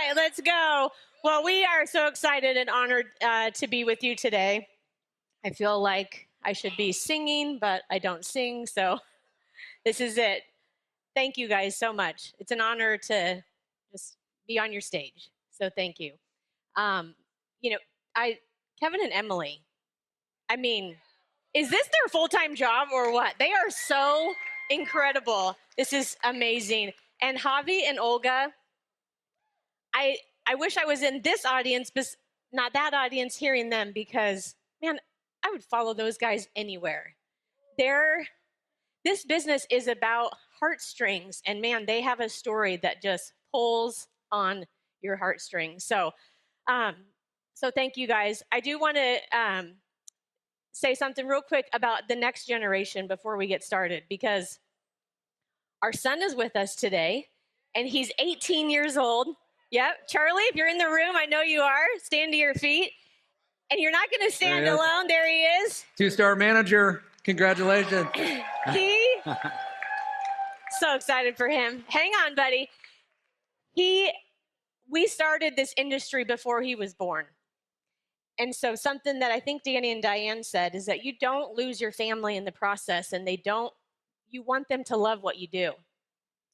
right, let's go. Well, we are so excited and honored to be with you today. I feel like I should be singing, but I don't sing, so this is it. Thank you guys so much. It's an honor to just be on your stage. So thank you. Um, you know, I Kevin and Emily. I mean, is this their full-time job or what? They are so incredible. This is amazing. And Javi and Olga, I I wish I was in this audience, but not that audience hearing them because man, I would follow those guys anywhere. They're This business is about heartstrings, and man, they have a story that just pulls on your heartstrings. Um, so thank you guys. I do want to say something real quick about the next generation before we get started, because our son is with us today, and he's 18 years old. Yep, Charlie, if you're in the room, I know you are. Stand to your feet. And you're not going to stand alone. There he is. 2-star manager. Congratulations. So excited for him. Hang on, buddy. We started this industry before he was born. And so something that I think Danny and Diane said is that you don't lose your family in the process, and you want them to love what you do.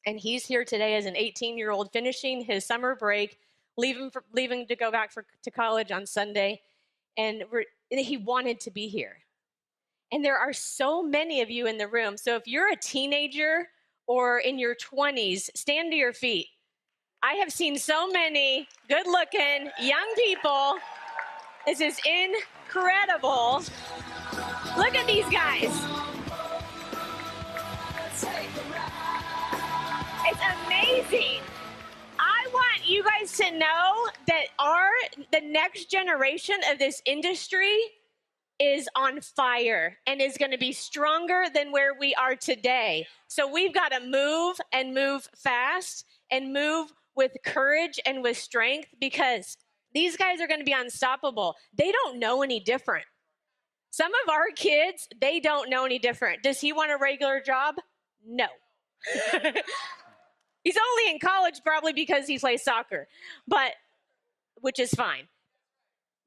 And he's here today as an 18-year-old finishing his summer break, leaving to go back to college on Sunday. And he wanted to be here. And there are so many of you in the room. So if you're a teenager or in your 20s, stand to your feet. I have seen so many good-looking young people. This is incredible. Look at these guys. It's amazing. I want you guys to know that the next generation of this industry is on fire and is going to be stronger than where we are today. So we've got to move fast and move with courage and with strength, because these guys are going to be unstoppable. They don't know any different. Some of our kids, they don't know any different. Does he want a regular job? No. He's only in college probably because he plays soccer, which is fine.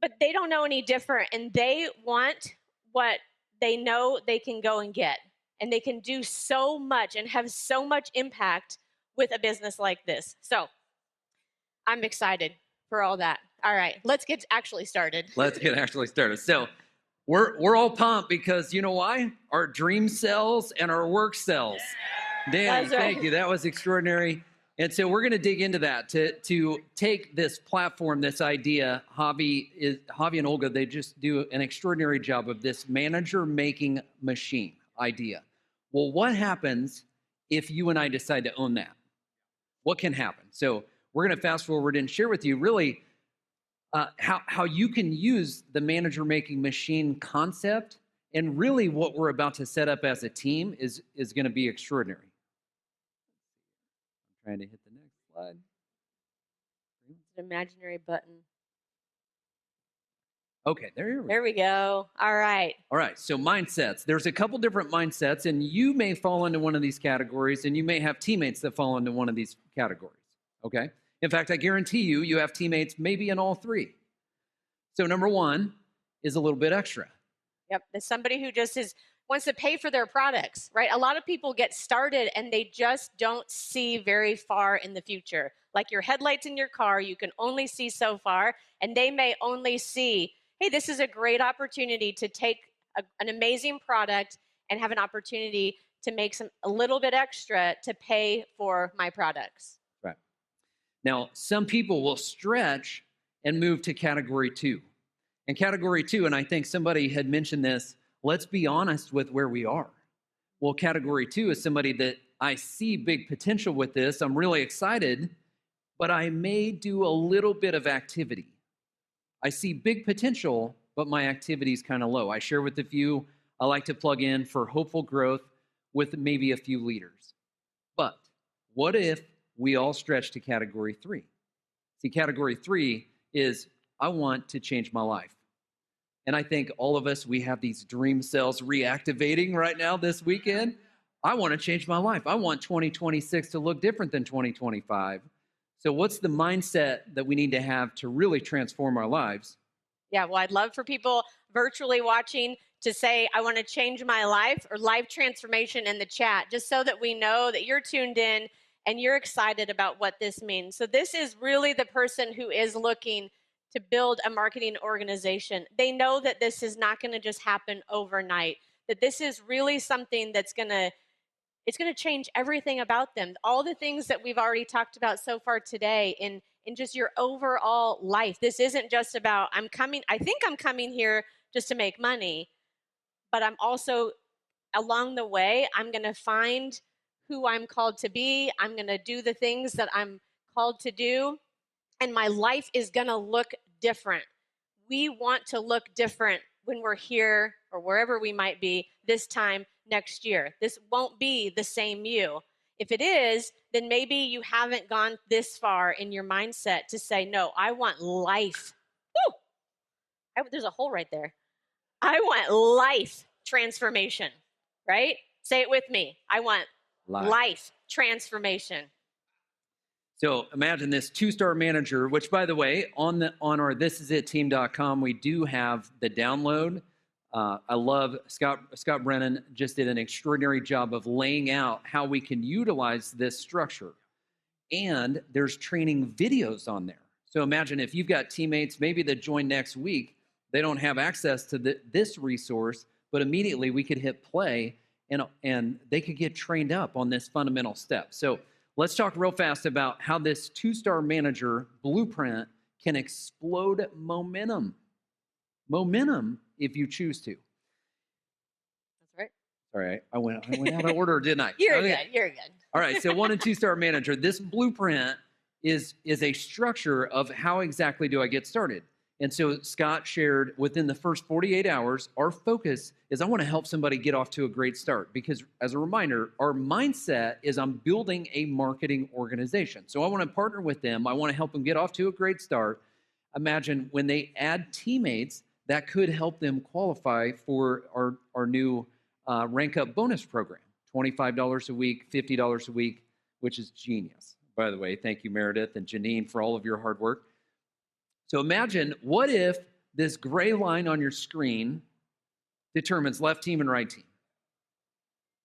But they don't know any different, and they want what they know they can go and get. And they can do so much and have so much impact with a business like this. So I'm excited for all that. All right, let's get actually started. So we're all pumped because you know why? Our dream sells and our work sells. Dan, thank you. That was extraordinary. And so we're going to dig into that to take this platform, this idea. Javi and Olga, they just do an extraordinary job of this manager-making machine idea. Well, what happens if you and I decide to own that? What can happen? So we're going to fast forward and share with you really how you can use the manager-making machine concept, and really what we're about to set up as a team is going to be extraordinary. Trying to hit the next slide. It's an imaginary button. Okay, there we go. All right. So mindsets. There's a couple different mindsets, and you may fall into one of these categories, and you may have teammates that fall into one of these categories. Okay? In fact, I guarantee you have teammates maybe in all three. So number one is a little bit extra. Yep, there's somebody who just wants to pay for their products, right? A lot of people get started and they just don't see very far in the future. Like your headlights in your car, you can only see so far, and they may only see, hey, this is a great opportunity to take an amazing product and have an opportunity to make a little bit extra to pay for my products. Right. Now, some people will stretch and move to category 2. And category 2, and I think somebody had mentioned this, let's be honest with where we are. Well, category 2 is somebody that I see big potential with this. I'm really excited, but I may do a little bit of activity. I see big potential, but my activity is kind of low. I share with a few. I like to plug in for hopeful growth with maybe a few leaders. But what if we all stretch to category 3? See, category 3 is I want to change my life. And I think all of us, we have these dream cells reactivating right now this weekend. I want to change my life. I want 2026 to look different than 2025. So what's the mindset that we need to have to really transform our lives? Yeah, well, I'd love for people virtually watching to say, I want to change my life or life transformation in the chat, just so that we know that you're tuned in and you're excited about what this means. So, this is really the person who is looking to build a marketing organization. They know that this is not going to just happen overnight, that this is really something that's going to it's going to change everything about them. All the things that we've already talked about so far today in just your overall life. This isn't just about I think I'm coming here just to make money, but I'm also along the way I'm going to find who I'm called to be. I'm going to do the things that I'm called to do, and my life is going to look different. We want to look different when we're here or wherever we might be this time next year. This won't be the same you. If it is, then maybe you haven't gone this far in your mindset to say, no, I want life. Woo! There's a hole right there. I want life transformation, right? Say it with me. I want life transformation. So imagine this 2-star manager, which, by the way, on our thisisitteam.com, we do have the download. I love Scott Brennan just did an extraordinary job of laying out how we can utilize this structure. And there's training videos on there. So imagine if you've got teammates, maybe that join next week, they don't have access to this resource, but immediately we could hit play and they could get trained up on this fundamental step. So let's talk real fast about how this 2-star manager blueprint can explode momentum. Momentum, if you choose to. That's right. All right, I went out of order, didn't I? You're good. All right, so 1 and 2-star manager. This blueprint is a structure of how exactly do I get started. And so Scott shared within the first 48 hours, our focus is I want to help somebody get off to a great start, because as a reminder, our mindset is I'm building a marketing organization. So I want to partner with them. I want to help them get off to a great start. Imagine when they add teammates, that could help them qualify for our new rank up bonus program, $25 a week, $50 a week, which is genius. By the way, thank you, Meredith and Janine, for all of your hard work. So imagine, what if this gray line on your screen determines left team and right team?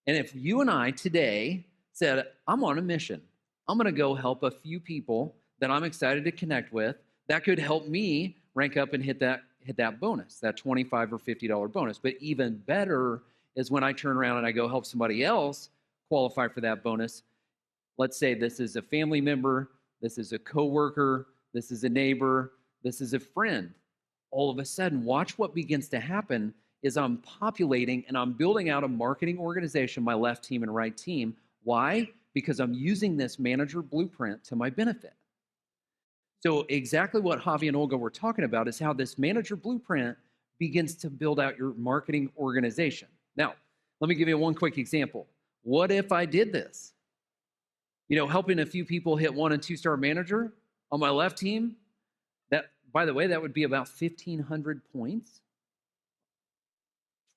And if you and I today said, I'm on a mission, I'm going to go help a few people that I'm excited to connect with, that could help me rank up and hit that bonus, that $25 or $50 bonus. But even better is when I turn around and I go help somebody else qualify for that bonus. Let's say this is a family member, this is a coworker, this is a neighbor, this is a friend. All of a sudden, watch what begins to happen is I'm populating and I'm building out a marketing organization, my left team and right team. Why? Because I'm using this manager blueprint to my benefit. So exactly what Javi and Olga were talking about is how this manager blueprint begins to build out your marketing organization. Now, let me give you one quick example. What if I did this? Helping a few people hit 1 and 2-star manager on my left team, that, by the way, that would be about 1,500 points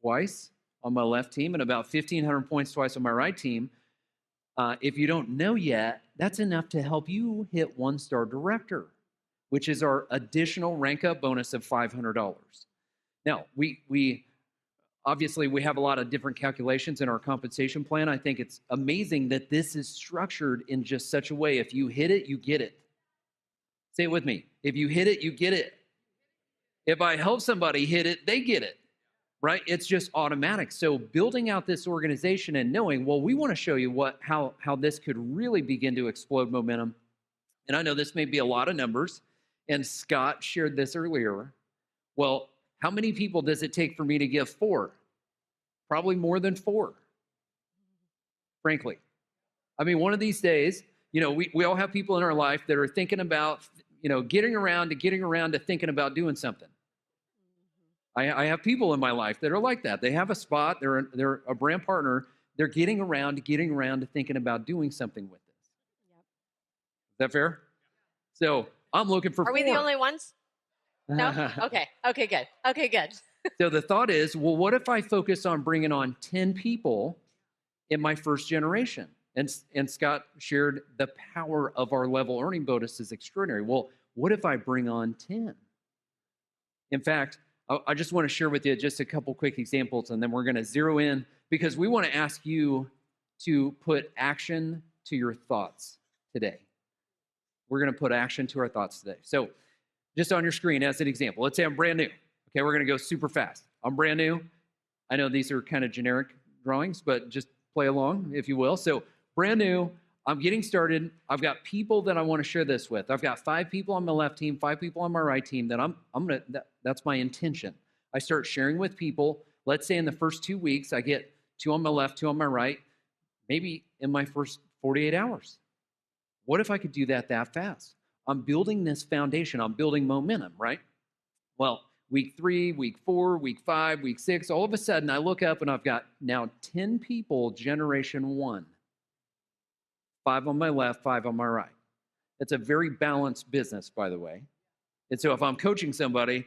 twice on my left team and about 1,500 points twice on my right team. If you don't know yet, that's enough to help you hit 1-star director, which is our additional rank up bonus of $500. Now, we obviously we have a lot of different calculations in our compensation plan. I think it's amazing that this is structured in just such a way. If you hit it, you get it. Say it with me. If you hit it, you get it. If I help somebody hit it, they get it, right? It's just automatic. So building out this organization and knowing, well, we want to show you how this could really begin to explode momentum. And I know this may be a lot of numbers, and Scott shared this earlier. Well, how many people does it take for me to give 4? Probably more than 4, frankly. I mean, one of these days, we all have people in our life that are thinking about, getting around to thinking about doing something. I have people in my life that are like that. They have a spot, they're a brand partner, they're getting around to thinking about doing something with this. Yep. Is that fair? So I'm looking for 4. Are we the only ones? No? Okay, good. So the thought is, well, what if I focus on bringing on 10 people in my first generation? And Scott shared the power of our level earning bonus is extraordinary. Well, what if I bring on 10? In fact, I just want to share with you just a couple quick examples, and then we're going to zero in because we want to ask you to put action to your thoughts today. We're going to put action to our thoughts today. So just on your screen as an example, let's say I'm brand new. Okay, we're going to go super fast. I'm brand new. I know these are kind of generic drawings, but just play along, if you will. So brand new, I'm getting started. I've got people that I want to share this with. I've got 5 people on my left team, 5 people on my right team that's my intention. I start sharing with people. Let's say in the first 2 weeks, I get 2 on my left, 2 on my right, maybe in my first 48 hours. What if I could do that fast? I'm building this foundation. I'm building momentum, right? Well, week 3, week 4, week 5, week 6, all of a sudden I look up and I've got now 10 people, generation 1. 5 on my left, 5 on my right. It's a very balanced business, by the way. And so if I'm coaching somebody,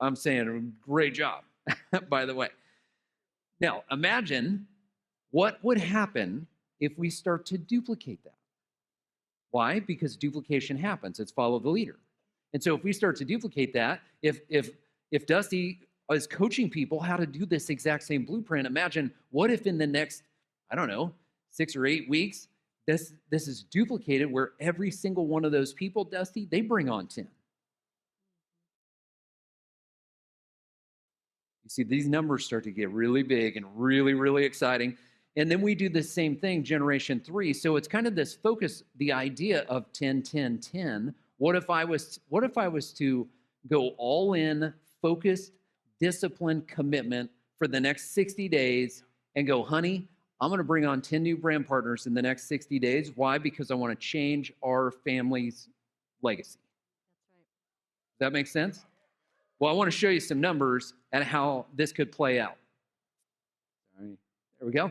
I'm saying, great job, by the way. Now, imagine what would happen if we start to duplicate that. Why? Because duplication happens. It's follow the leader. And so if we start to duplicate that, if Dusty is coaching people how to do this exact same blueprint, imagine what if in the next, I don't know, 6 or 8 weeks, this is duplicated where every single one of those people, Dusty, they bring on 10. You see, these numbers start to get really big and really, really exciting. And then we do the same thing, generation 3. So it's kind of this focus, the idea of 10, 10, 10. What if I was to go all in, focused, disciplined commitment for the next 60 days and go, honey, I'm going to bring on 10 new brand partners in the next 60 days. Why? Because I want to change our family's legacy. That's right. Does that make sense? Well, I want to show you some numbers and how this could play out. All right, there we go.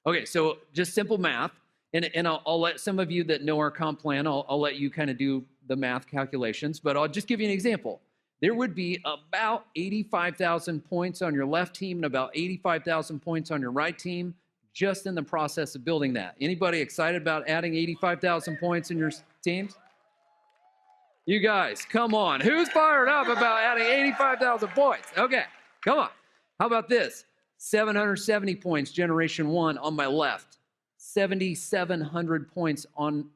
Okay, so just simple math. And I'll let some of you that know our comp plan, I'll let you kind of do the math calculations, but I'll just give you an example. There would be about 85,000 points on your left team and about 85,000 points on your right team just in the process of building that. Anybody excited about adding 85,000 points in your teams? You guys, come on. Who's fired up about adding 85,000 points? Okay, come on. How about this? 770 points, generation 1 on my left. 7,700 points on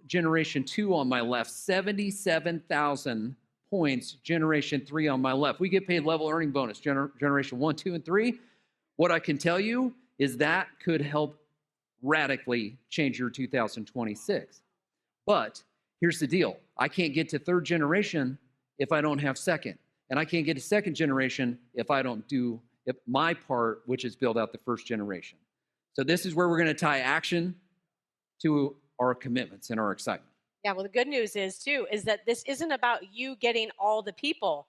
generation 2 on my left. 77,000 points, generation 3 on my left. We get paid level earning bonus, generation 1, 2, and 3. What I can tell you is that could help radically change your 2026. But here's the deal. I can't get to 3rd generation if I don't have 2nd. And I can't get to 2nd generation if I don't do my part, which is build out the 1st generation. So this is where we're going to tie action to our commitments and our excitement. Yeah, well, the good news is, too, is that this isn't about you getting all the people.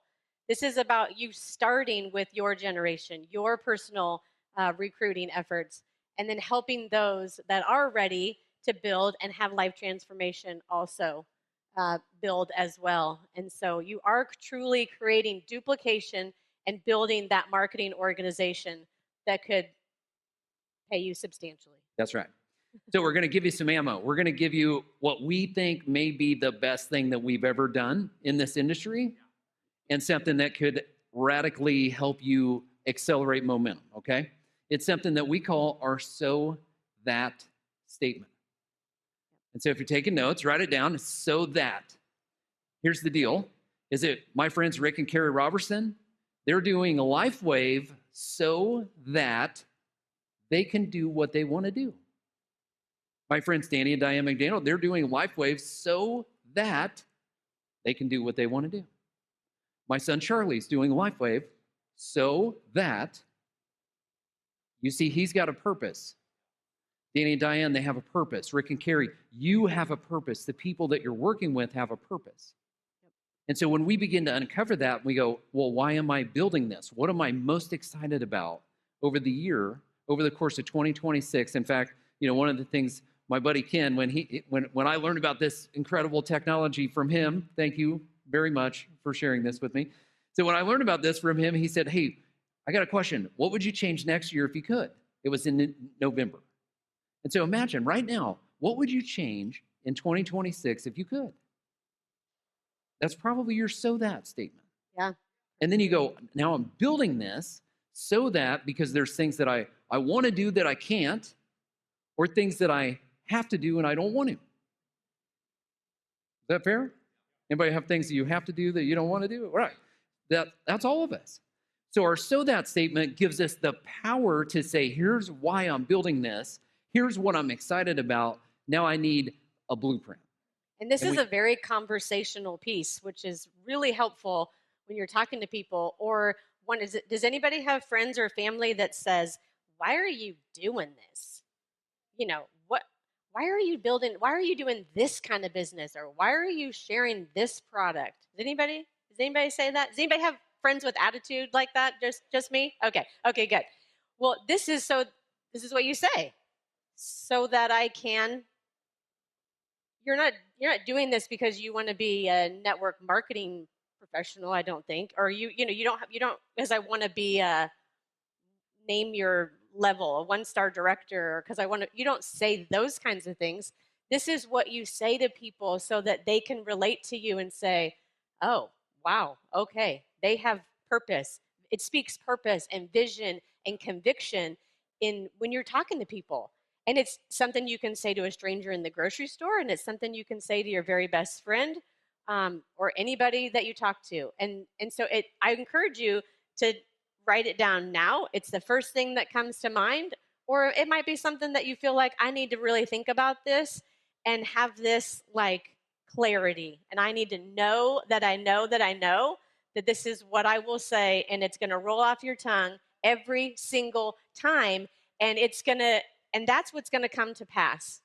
This is about you starting with your generation, your personal recruiting efforts, and then helping those that are ready to build and have life transformation also build as well. And so you are truly creating duplication and building that marketing organization that could pay you substantially. That's right. So we're going to give you some ammo. We're going to give you what we think may be the best thing that we've ever done in this industry and something that could radically help you accelerate momentum, okay? It's something that we call our so that statement. And so if you're taking notes, write it down, so that. Here's the deal. Is it my friends Rick and Carrie Robertson? They're doing a LifeWave so that they can do what they want to do. My friends Danny and Diane McDaniel, they're doing LifeWave so that they can do what they want to do. My son Charlie's doing LifeWave so that, you see, he's got a purpose. Danny and Diane, they have a purpose. Rick and Carrie, you have a purpose. The people that you're working with have a purpose. Yep. And so when we begin to uncover that, we go, well, why am I building this? What am I most excited about over the course of 2026? In fact, one of the things my buddy Ken, when I learned about this incredible technology from him, thank you very much for sharing this with me. So when I learned about this from him, he said, hey, I got a question. What would you change next year if you could? It was in November. And so imagine right now, what would you change in 2026 if you could? That's probably your so that statement. Yeah. And then you go, now I'm building this so that because there's things that I want to do that I can't, or things that I have to do and I don't want to. Is that fair? Anybody have things that you have to do that you don't want to do? Right. That's all of us. So our so that statement gives us the power to say, here's why I'm building this. Here's what I'm excited about. Now I need a blueprint. And this is a very conversational piece, which is really helpful when you're talking to people. Or does anybody have friends or family that says, why are you doing this? Why are you doing this kind of business? Or why are you sharing this product? Does anybody say that? Does anybody have friends with attitude like that? Just me? Okay, good. Well, this is what you say. So that I can. You're not doing this because you want to be a network marketing professional, I don't think. Or you don't because I want to be name your level, a 1-star director, because you don't say those kinds of things. This is what you say to people so that they can relate to you and say, oh, wow, okay, they have purpose. It speaks purpose and vision and conviction when you're talking to people. And it's something you can say to a stranger in the grocery store, and it's something you can say to your very best friend, or anybody that you talk to. And so I encourage you to write it down now. It's the first thing that comes to mind, or it might be something that you feel like I need to really think about this and have this like clarity. And I need to know that I know that I know that this is what I will say, and it's going to roll off your tongue every single time, and that's what's going to come to pass.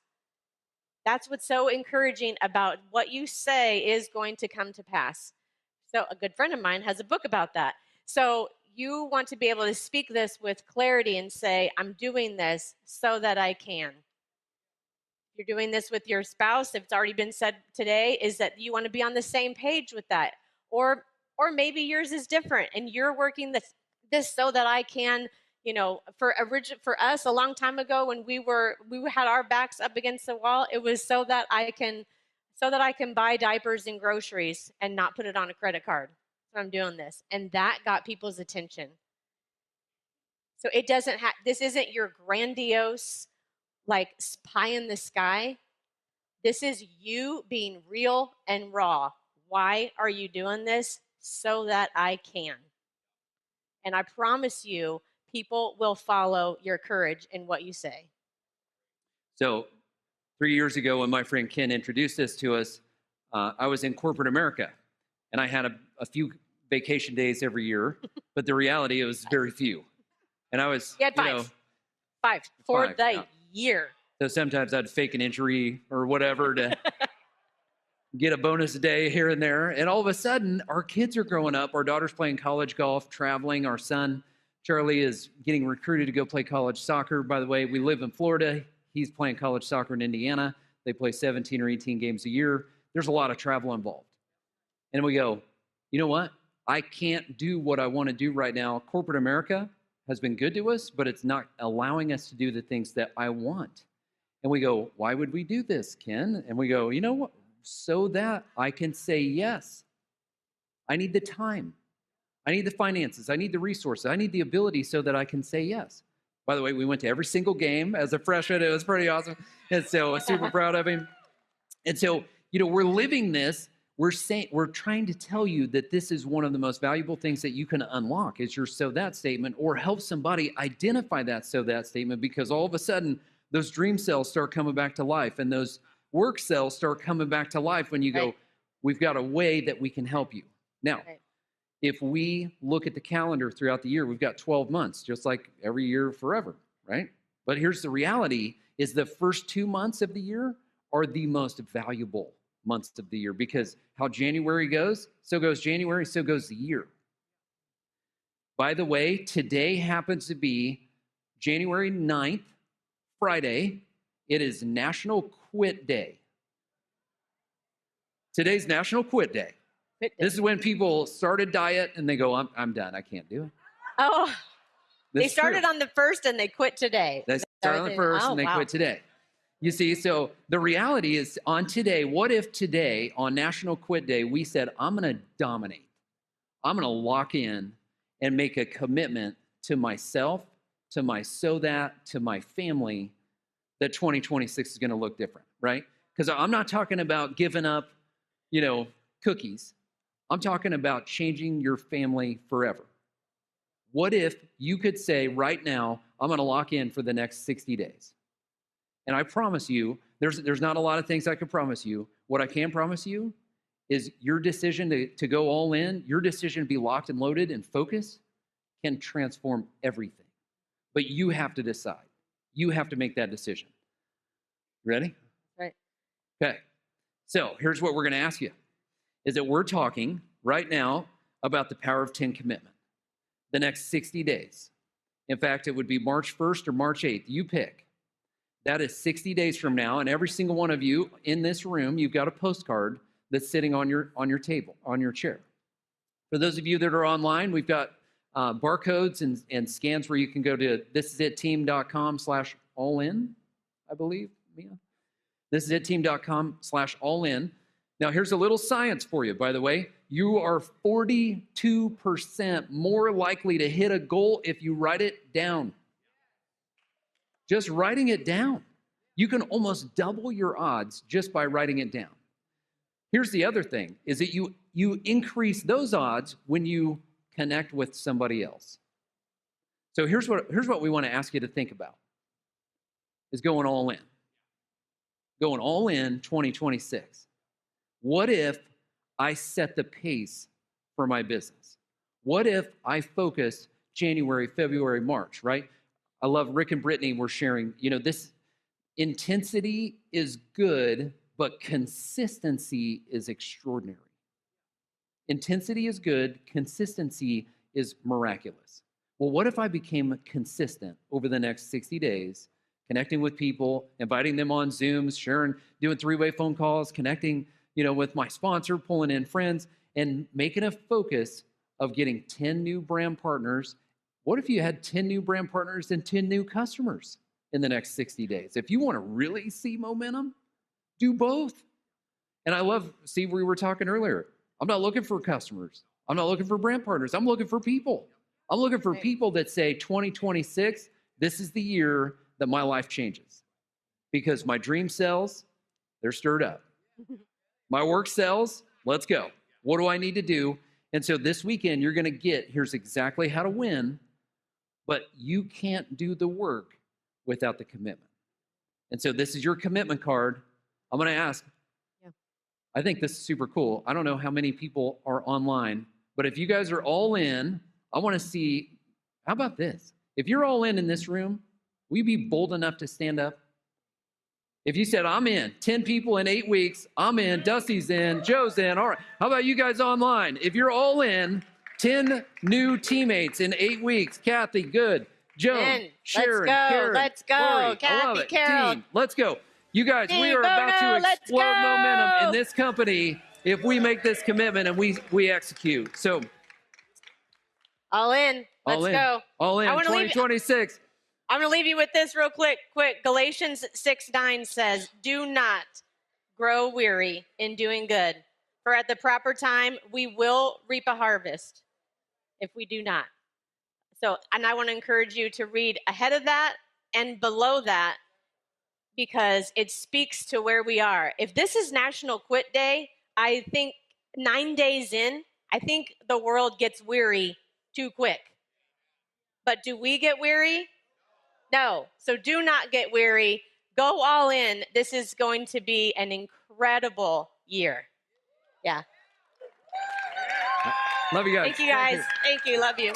That's what's so encouraging about what you say is going to come to pass. So a good friend of mine has a book about that. So you want to be able to speak this with clarity and say, I'm doing this so that I can. If you're doing this with your spouse, if it's already been said today, is that you want to be on the same page with that. Or maybe yours is different and you're working this so that I can, for us a long time ago when we had our backs up against the wall, it was so that I can buy diapers and groceries and not put it on a credit card. So I'm doing this. And that got people's attention. So this isn't your grandiose, like pie in the sky. This is you being real and raw. Why are you doing this? So that I can. And I promise you, people will follow your courage in what you say. So 3 years ago, when my friend Ken introduced this to us, I was in corporate America, and I had a few vacation days every year, but the reality, it was very few. And I was, you had five for the year. So sometimes I'd fake an injury or whatever to get a bonus day here and there. And all of a sudden, our kids are growing up. Our daughter's playing college golf, traveling. Our son, Charlie, is getting recruited to go play college soccer. By the way, we live in Florida. He's playing college soccer in Indiana. They play 17 or 18 games a year. There's a lot of travel involved. And we go, you know what? I can't do what I want to do right now. Corporate America has been good to us, but it's not allowing us to do the things that I want. And we go, why would we do this, Ken? And we go, you know what? So that I can say yes. I need the time. I need the finances. I need the resources. I need the ability so that I can say yes. By the way, we went to every single game as a freshman. It was pretty awesome. And so I'm super proud of him. And so, we're living this. We're trying to tell you that this is one of the most valuable things that you can unlock is your so that statement, or help somebody identify that so that statement, because all of a sudden those dream cells start coming back to life, and those work cells start coming back to life when you go, we've got a way that we can help you. Now, if we look at the calendar throughout the year, we've got 12 months, just like every year forever, right? But here's the reality is the first 2 months of the year are the most valuable months of the year, because how January goes, so goes January, so goes the year. By the way, today happens to be January 9th, Friday. It is National Quit Day. Today's National Quit Day. This is when people start a diet and they go, I'm done. I can't do it. Oh, they started on the 1st and they quit today. They started on the 1st and they quit today. You see, so the reality is on today, what if today on National Quit Day, we said, I'm going to dominate. I'm going to lock in and make a commitment to myself, to my to my family, that 2026 is going to look different, right? Because I'm not talking about giving up, cookies. I'm talking about changing your family forever. What if you could say right now, I'm going to lock in for the next 60 days? And I promise you, there's not a lot of things I can promise you. What I can promise you is your decision to go all in, your decision to be locked and loaded and focused can transform everything. But you have to decide. You have to make that decision. Ready? Right. Okay. So here's what we're going to ask you, is that we're talking right now about the power of 10 commitment, the next 60 days. In fact, it would be March 1st or March 8th. You pick. That is 60 days from now, and every single one of you in this room, you've got a postcard that's sitting on your table, on your chair. For those of you that are online, we've got barcodes and scans where you can go to thisisitteam.com/all-in, I believe, Mia. Thisisitteam.com/all-in. Now, here's a little science for you, by the way. You are 42% more likely to hit a goal if you write it down. Just writing it down. You can almost double your odds just by writing it down. Here's the other thing, is that you increase those odds when you connect with somebody else. So here's what we want to ask you to think about, is going all in. Going all in 2026. What if I set the pace for my business? What if I focus January, February, March, right? I love Rick and Brittany were sharing, this intensity is good, but consistency is extraordinary. Intensity is good, consistency is miraculous. Well, what if I became consistent over the next 60 days, connecting with people, inviting them on Zooms, sharing, doing three-way phone calls, connecting, with my sponsor, pulling in friends, and making a focus of getting 10 new brand partners. What if you had 10 new brand partners and 10 new customers in the next 60 days? If you want to really see momentum, do both. And I love, we were talking earlier, I'm not looking for customers. I'm not looking for brand partners. I'm looking for people. I'm looking for people that say 2026, this is the year that my life changes. Because my dream cells, they're stirred up. My work cells, let's go. What do I need to do? And so this weekend, you're going to get, here's exactly how to win, but you can't do the work without the commitment. And so this is your commitment card. I'm going to ask, I think this is super cool. I don't know how many people are online, but if you guys are all in, I want to see, how about this? If you're all in this room, will you be bold enough to stand up? If you said, I'm in, 10 people in 8 weeks, I'm in, Dusty's in, Joe's in, all right. How about you guys online? If you're all in, 10 new teammates in 8 weeks, Kathy, good. Joan, Sharon, Karen, let's go, Lori, Kathy, I love it. Carol. Team, let's go. You guys, we are Bono, about to explode let's go. momentum in this company if we make this commitment and we execute. So, all in. Let's go. All in. 2026. I'm going to leave you with this real quick. Galatians 6:9 says, do not grow weary in doing good, for at the proper time we will reap a harvest if we do not. So, and I want to encourage you to read ahead of that and below that, because it speaks to where we are. If this is National Quit Day, I think 9 days in, I think the world gets weary too quick. But do we get weary? No. So do not get weary. Go all in. This is going to be an incredible year. Yeah. Love you guys. Thank you guys. Thank you. Love you.